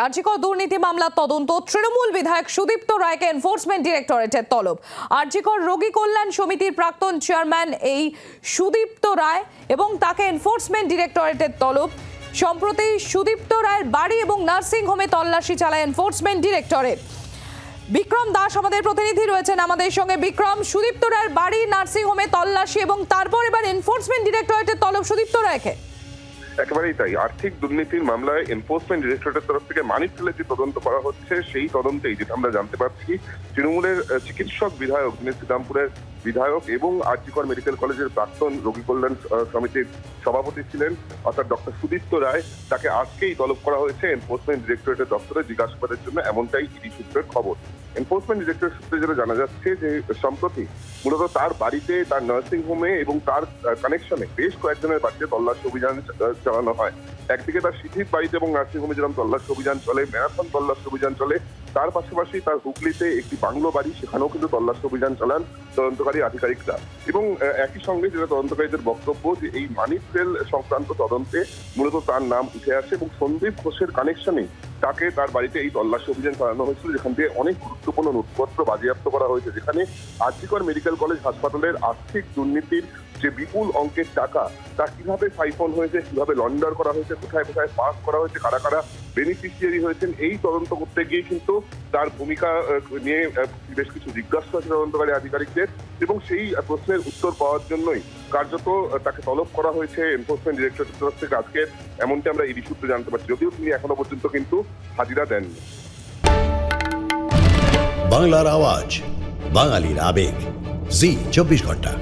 আরজিকর দুর্নীতি মামলার তদন্ত তৃণমূল বিধায়ক সুদীপ্ত রায়কে এনফোর্সমেন্ট ডিরেক্টরেটের তলব। আরজিকর রোগী কল্যাণ সমিতির প্রাক্তন চেয়ারম্যান এই সুদীপ্ত রায় এবং তাকে এনফোর্সমেন্ট ডিরেক্টরেটের তলব। সম্প্রতি সুদীপ্ত রায়ের বাড়ি এবং নার্সিং হোমে তল্লাশি চালায় এনফোর্সমেন্ট ডিরেক্টরেট। বিক্রম দাস আমাদের প্রতিনিধি রয়েছেন আমাদের সঙ্গে। বিক্রম, সুদীপ্ত রায়ের বাড়ি, নার্সিং হোমে তল্লাশি এবং তারপর এবার এনফোর্সমেন্ট ডিরেক্টরেটের তলব সুদীপ্ত রায়কে। একেবারেই তাই। আর্থিক দুর্নীতির মামলায় এনফোর্সমেন্ট ডিরেক্টরেটের তরফ থেকে মানি ট্রেলের যে তদন্ত করা হচ্ছে, সেই তদন্তেই যেটা আমরা জানতে পারছি, তৃণমূলের চিকিৎসক বিধায়ক, যিনি শ্রীরামপুরের বিধায়ক এবং আরজিকর মেডিকেল কলেজের প্রাক্তন রোগী কল্যাণ সমিতির সভাপতি ছিলেন, অর্থাৎ ডক্টর সুদীপ্ত রায়, তাকে আজকেই তলব করা হয়েছে এনফোর্সমেন্ট ডিরেক্টরেটের দপ্তরে জিজ্ঞাসাবাদের জন্য, এমনটাই ইডি সূত্রের খবর। এনফোর্সমেন্ট ডিরেক্টরেট সূত্রে যেটা জানা যাচ্ছে যে সম্প্রতি মূলত তার বাড়িতে, তার নার্সিং হোমে এবং তার কানেকশনে বেশ কয়েকজনের বাড়িতে তল্লাশি অভিযান চালানো হয়। একদিকে তার সিথির বাড়িতে এবং নার্সিং হোমে যেরকম তল্লাশি অভিযান চলে, ম্যারাথন তল্লাশি অভিযান চলে, তার পাশাপাশি তার হুগলিতে একটি বাংলো বাড়ি, সেখানেও কিন্তু তল্লাশি অভিযান চালান তদন্তকারী আধিকারিকরা। এবং একই সঙ্গে যেটা তদন্তকারীদের বক্তব্য যে এই মানি ট্রেল সংক্রান্ত তদন্তে মূলত তার নাম উঠে আসে এবং সন্দীপ ঘোষের কানেকশনে তাকে তার বাড়িতে এই তল্লাশি অভিযান চালানো হয়েছিল, যেখান থেকে অনেক গুরুত্বপূর্ণ নথিপত্র বাজেয়াপ্ত করা হয়েছে, যেখানে আরজিকর মেডিকেল কলেজ হাসপাতালের আর্থিক দুর্নীতির যে বিপুল অঙ্কের টাকা, তা কিভাবে সাইফন হয়েছে, কিভাবে লন্ডার করা হয়েছে, কোথায় কোথায় পাস করা হয়েছে, কারা কারা বেনিফিশিয়ারি হয়েছেন, এই তদন্ত করতে গিয়ে কিন্তু তার ভূমিকা নিয়ে বেশ কিছু জিজ্ঞাসা আছে তদন্তকারী আধিকারিকদের, এবং সেই প্রশ্নের উত্তর পাওয়ার জন্যই কার্যত তাকে তলব করা হয়েছে এনফোর্সমেন্ট ডিরেক্টরেটের তরফ থেকে আজকে, এমনটি আমরা ইডি সূত্রে জানতে পারছি, যদিও তিনি এখনো পর্যন্ত কিন্তু হাজিরা দেননি। বাংলার আওয়াজ, বাঙালির আবেগ, জি 24 ঘন্টা।